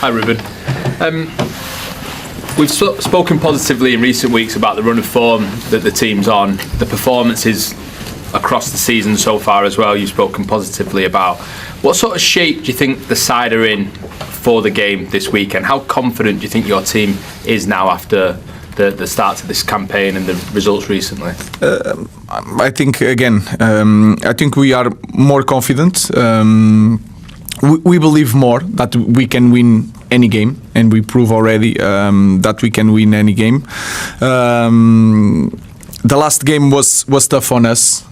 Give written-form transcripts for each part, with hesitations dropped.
Hi Ruben. We've spoken positively in recent weeks about the run of form that the team's on, the performances across the season so far as well. You've spoken positively about. What sort of shape do you think the side are in for the game this weekend? How confident do you think your team is now after the start of this campaign and the results recently? I think I think we are more confident. We believe more that we can win any game, and we prove already that we can win any game. The last game was tough on us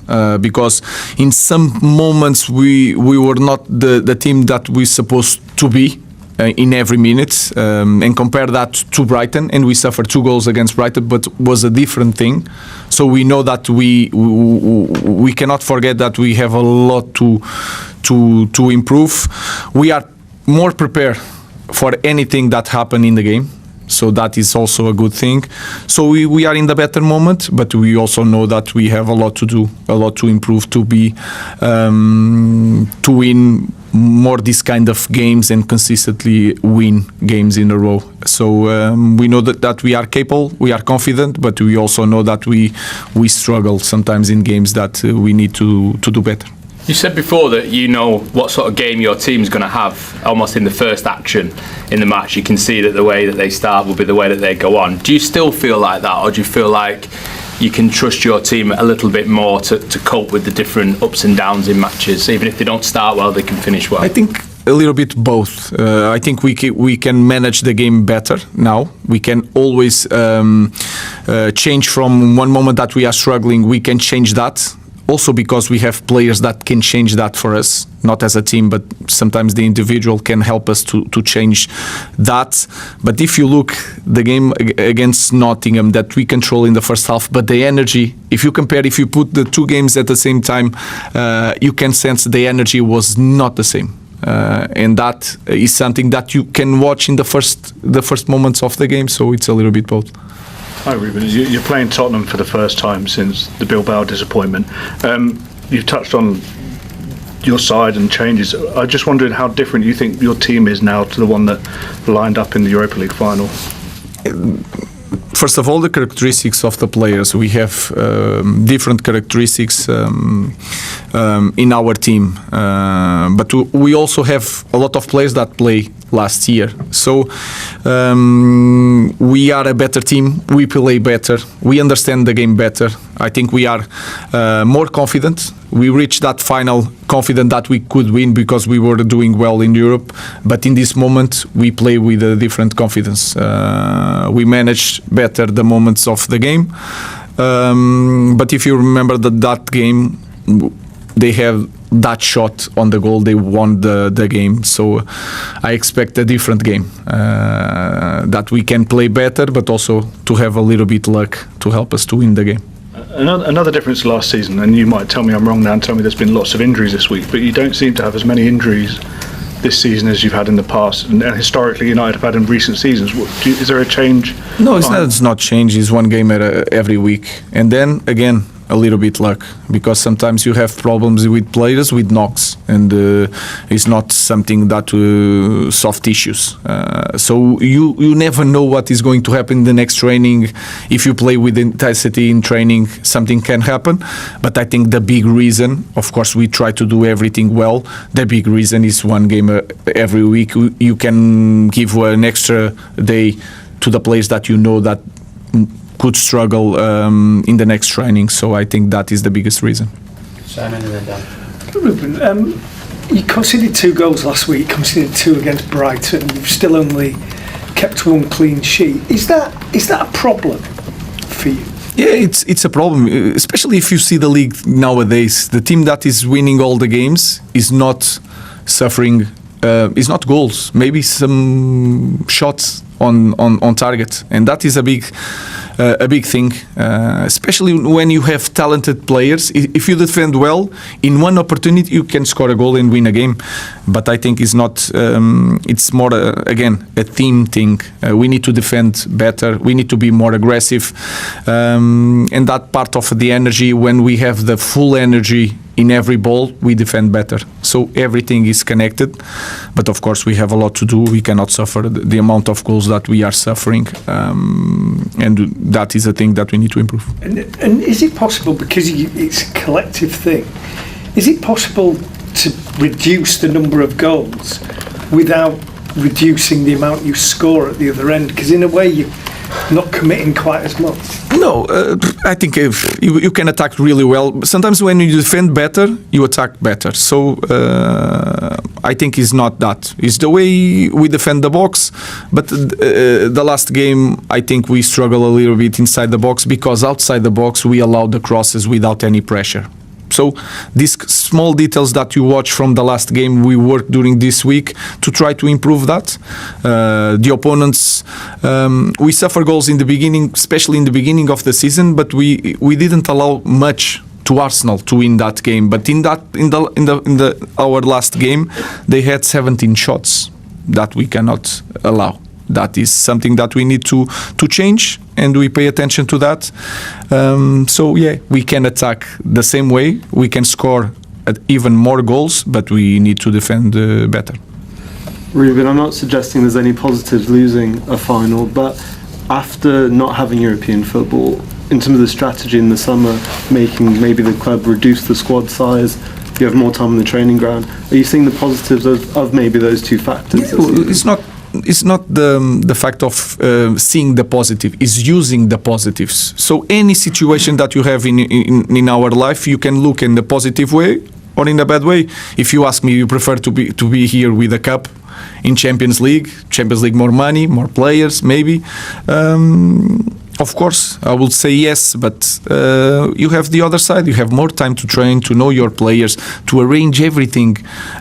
because in some moments we were not the team that we're supposed to be in every minute, and compare that to Brighton, and we suffered 2 goals against Brighton, but was a different thing. So we know that we cannot forget that we have a lot to improve. We are more prepared for anything that happened in the game. So that is also a good thing. So we are in the better moment, but we also know that we have a lot to do, a lot to improve to be to win more this kind of games and consistently win games in a row. So we know that we are capable, we are confident, but we also know that we struggle sometimes in games that we need to do better. You said before that you know what sort of game your team's going to have almost in the first action in the match. You can see that the way that they start will be the way that they go on. Do you still feel like that, or do you feel like you can trust your team a little bit more to cope with the different ups and downs in matches? Even if they don't start well, they can finish well. I think a little bit both. I think we can manage the game better now. We can always change from one moment that we are struggling. We can change that. Also because we have players that can change that for us, not as a team, but sometimes the individual can help us to change that. But if you look the game against Nottingham that we control in the first half, but the energy, if you put the 2 games at the same time, you can sense the energy was not the same. And that is something that you can watch in the first moments of the game, so it's a little bit both. Hi Ruben, you're playing Tottenham for the first time since the Bilbao disappointment. You've touched on your side and changes. I just wondered how different you think your team is now to the one that lined up in the Europa League final. First of all, the characteristics of the players. We have different characteristics in our team, but we also have a lot of players that play last year. So we are a better team. We play better. We understand the game better. I think we are more confident. We reached that final confident that we could win because we were doing well in Europe. But in this moment, we play with a different confidence. We managed better the moments of the game. But if you remember that game, they have that shot on the goal, they won the game. So I expect a different game, that we can play better, but also to have a little bit luck to help us to win the game. Another difference last season, and you might tell me I'm wrong now and tell me there's been lots of injuries this week, but you don't seem to have as many injuries this season as you've had in the past, and historically United have had in recent seasons. Is there a change? No, it's not change. It's one game every week, and then again a little bit luck, because sometimes you have problems with players with knocks, and it's not something that soft issues. So you never know what is going to happen in the next training. If you play with intensity in training, something can happen. But I think the big reason, of course, we try to do everything well. The big reason is one game every week. You can give an extra day to the players that you know that could struggle in the next training. So I think that is the biggest reason. Simon and then Dan. Ruben, you conceded 2 goals last week, conceded 2 against Brighton. You've still only kept 1 clean sheet. Is that a problem for you? Yeah, it's a problem, especially if you see the league nowadays. The team that is winning all the games is not suffering, is not goals, maybe some shots on target, and that is a big thing, especially when you have talented players. If you defend well, in one opportunity you can score a goal and win a game. But I think it's not. It's more again a team thing. We need to defend better. We need to be more aggressive, and that part of the energy. When we have the full energy in every ball we defend better. So everything is connected, but of course we have a lot to do. We cannot suffer the amount of goals that we are suffering, and that is a thing that we need to improve. And is it possible, because it's a collective thing, is it possible to reduce the number of goals without reducing the amount you score at the other end? Because in a way you're not committing quite as much. No, I think if you can attack really well. Sometimes when you defend better, you attack better. So I think it's not that. It's the way we defend the box. But the last game, I think we struggle a little bit inside the box, because outside the box we allow the crosses without any pressure. So these small details that you watch from the last game, we worked during this week to try to improve that. The opponents, we suffer goals in the beginning, especially in the beginning of the season, but we didn't allow much to Arsenal to win that game. But in our last game, they had 17 shots that we cannot allow. That is something that we need to change, and we pay attention to that. So yeah, we can attack the same way. We can score even more goals, but we need to defend better. Ruben, I'm not suggesting there's any positives losing a final, but after not having European football, in terms of the strategy in the summer, making maybe the club reduce the squad size, you have more time on the training ground. Are you seeing the positives of maybe those two factors? Yeah, it's not the fact of seeing the positive, it's using the positives. So any situation that you have in our life, you can look in the positive way or in a bad way. If you ask me, you prefer to be here with a cup in Champions League, more money, more players, maybe. Of course, I will say yes, but you have the other side. You have more time to train, to know your players, to arrange everything,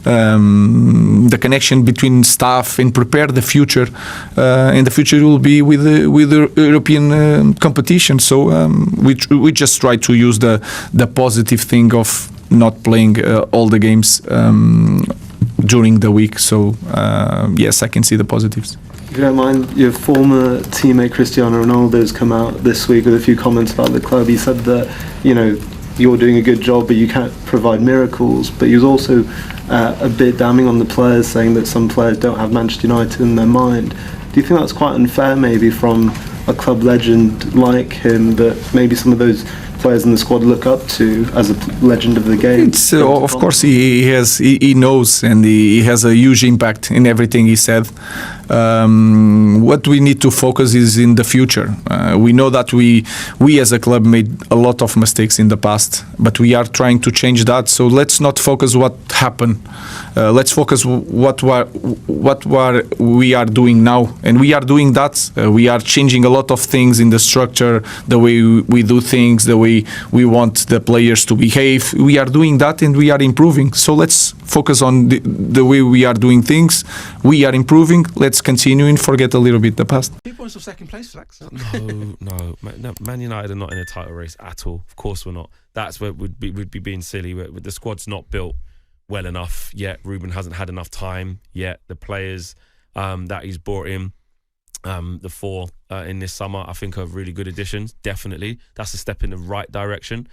the connection between staff, and prepare the future. And the future will be with the European competition. So we just try to use the positive thing of not playing all the games during the week. So yes, I can see the positives. If you don't mind, your former teammate Cristiano Ronaldo has come out this week with a few comments about the club. He said that, you're doing a good job, but you can't provide miracles. But he was also a bit damning on the players, saying that some players don't have Manchester United in their mind. Do you think that's quite unfair, maybe, from a club legend like him, that maybe some of those players in the squad look up to as a legend of the game? It's of course he knows, and he has a huge impact in everything he said. What we need to focus is in the future. We know that we as a club made a lot of mistakes in the past, but we are trying to change that. So let's not focus what happened. Let's focus what we are doing now, and we are doing that. We are changing a lot of things in the structure, the way we do things, the way we want the players to behave. We are doing that, and we are improving. So let's focus on the way we are doing things. We are improving. Let's continue and forget a little bit the past. People in second place, Flex. No. Man United are not in a title race at all. Of course we're not. That's where we'd be being silly. The squad's not built well enough yet. Ruben hasn't had enough time yet. The players that he's brought in, the four in this summer, I think are really good additions. Definitely, that's a step in the right direction.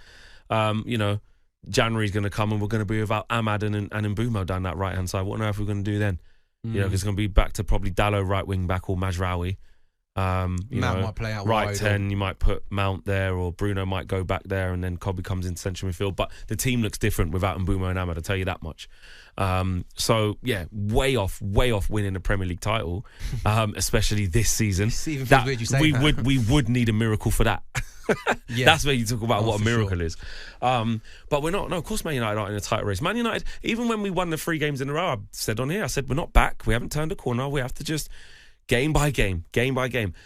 January's going to come and we're going to be without Ahmad and Mbeumo down that right hand side. What on earth are we going to do then? It's going to be back to probably Dalot right wing back or Mazraoui. Mount might play out right wide 10, you might put Mount there, or Bruno might go back there, and then Kobe comes in central midfield. But the team looks different without Mbeumo and Ahmad, I'll tell you that much. So yeah, way off winning the Premier League title, especially this season. We would need a miracle for that. Yeah. That's where you talk about what a miracle is. But we're not. No, of course, Man United aren't in a title race. Man United, even when we won the 3 games in a row, I said on here, I said we're not back. We haven't turned a corner. We have to just game by game,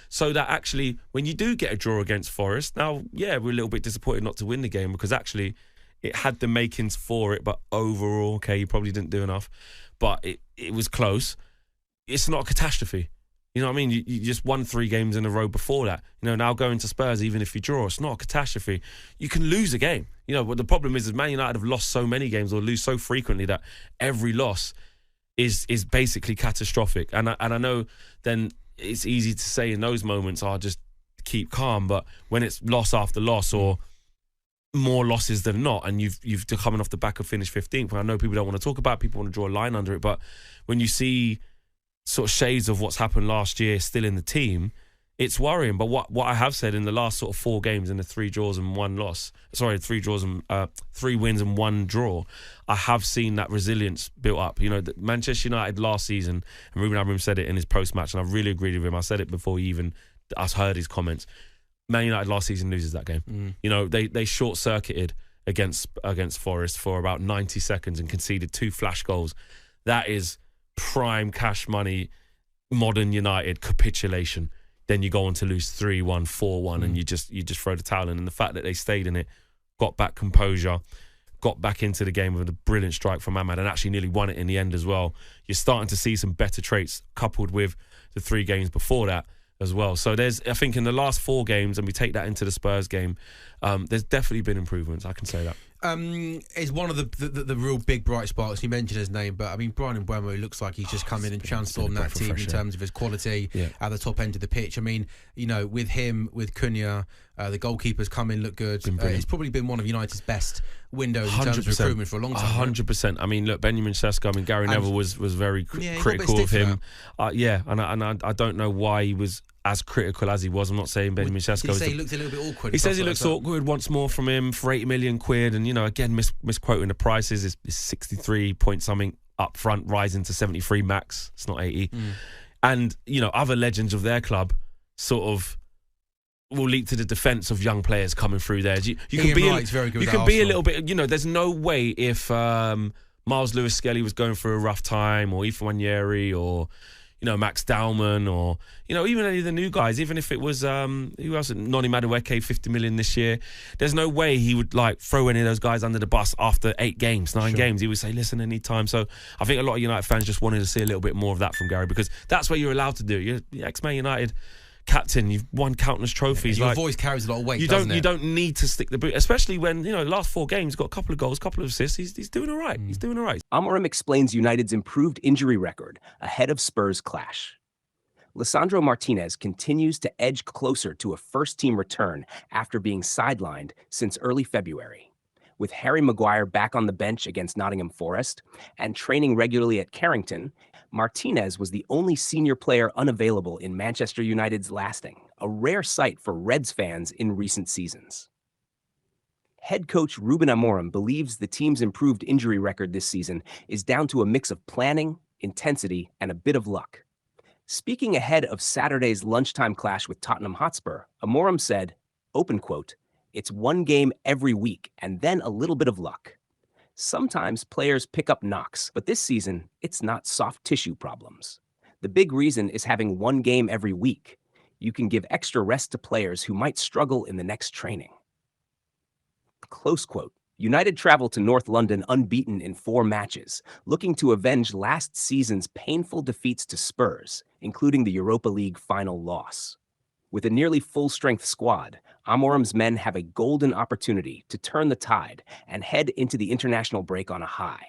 so that actually when you do get a draw against Forest, now, yeah, we're a little bit disappointed not to win the game, because actually it had the makings for it, but overall, okay, you probably didn't do enough, but it was close. It's not a catastrophe. You know what I mean? You just won 3 games in a row before that. Now going to Spurs, even if you draw, it's not a catastrophe. You can lose a game. But the problem is Man United have lost so many games, or lose so frequently, that every loss is basically catastrophic. And I know then it's easy to say in those moments, just keep calm. But when it's loss after loss, or more losses than not, and you've coming off the back of finish 15th. I know people don't want to talk about it, people want to draw a line under it, but when you see sort of shades of what's happened last year still in the team, it's worrying. But what I have said in the last sort of 4 games, in the 3 draws and 1 loss, 3 wins and 1 draw, I have seen that resilience built up. You know, Manchester United last season, and Ruben Amorim said it in his post-match, and I really agreed with him. I said it before I heard his comments. Man United last season loses that game. You know, they short-circuited against Forest for about 90 seconds and conceded 2 flash goals. That is prime cash money, modern United capitulation. Then you go on to lose 3-1, 4-1, and you just throw the towel in. And the fact that they stayed in it, got back composure, got back into the game with a brilliant strike from Ahmad, and actually nearly won it in the end as well. You're starting to see some better traits coupled with the 3 games before that as well. So I think in the last 4 games, and we take that into the Spurs game, there's definitely been improvements. I can say that. Is one of the real big bright sparks. You mentioned his name, but I mean, Brian Mbeumo looks like he's just come in and transformed that team in terms of his quality at the top end of the pitch. I mean, you know, with him, with Cunha, the goalkeepers come in, look good. It's probably been one of United's best windows in terms of recruitment for a long time. 100%. I mean, look, Benjamin Sesko. I mean, Gary Neville was very critical of him. And I don't know why he was as critical as he was. I'm not saying Benjamin Sesko. Did he say he looked a little bit awkward? He says he looks awkward. Wants more from him for 80 million quid, and you know, again, misquoting the prices. Is 63 point something up front, rising to 73 max. It's not 80. And you know, other legends of their club sort of will leap to the defence of young players coming through there. You can be a little bit. You know, there's no way if Miles Lewis Skelly was going through a rough time, or Ethan Wanyeri, or you know, Max Dowman, or, you know, even any of the new guys, even if it was, who else? Noni Madueke, 50 million this year. There's no way he would, like, throw any of those guys under the bus after 8 games, 9 games. He would say, listen, any time. So I think a lot of United fans just wanted to see a little bit more of that from Gary, because that's what you're allowed to do. You're ex-Man United captain, you've won countless trophies. Your voice carries a lot of weight, you don't need to stick the boot, especially when, you know, the last 4 games, got a couple of goals, a couple of assists. He's doing all right. He's doing all right. Amorim explains United's improved injury record ahead of Spurs' clash. Lisandro Martínez continues to edge closer to a first-team return after being sidelined since early February. With Harry Maguire back on the bench against Nottingham Forest and training regularly at Carrington, Martínez was the only senior player unavailable in Manchester United's lasting, a rare sight for Reds fans in recent seasons. Head coach Ruben Amorim believes the team's improved injury record this season is down to a mix of planning, intensity, and a bit of luck. Speaking ahead of Saturday's lunchtime clash with Tottenham Hotspur, Amorim said, open quote, "It's 1 game every week and then a little bit of luck. Sometimes players pick up knocks, but this season, it's not soft tissue problems. The big reason is having 1 game every week. You can give extra rest to players who might struggle in the next training." Close quote. United travel to North London unbeaten in 4 matches, looking to avenge last season's painful defeats to Spurs, including the Europa League final loss. With a nearly full-strength squad, Amorim's men have a golden opportunity to turn the tide and head into the international break on a high.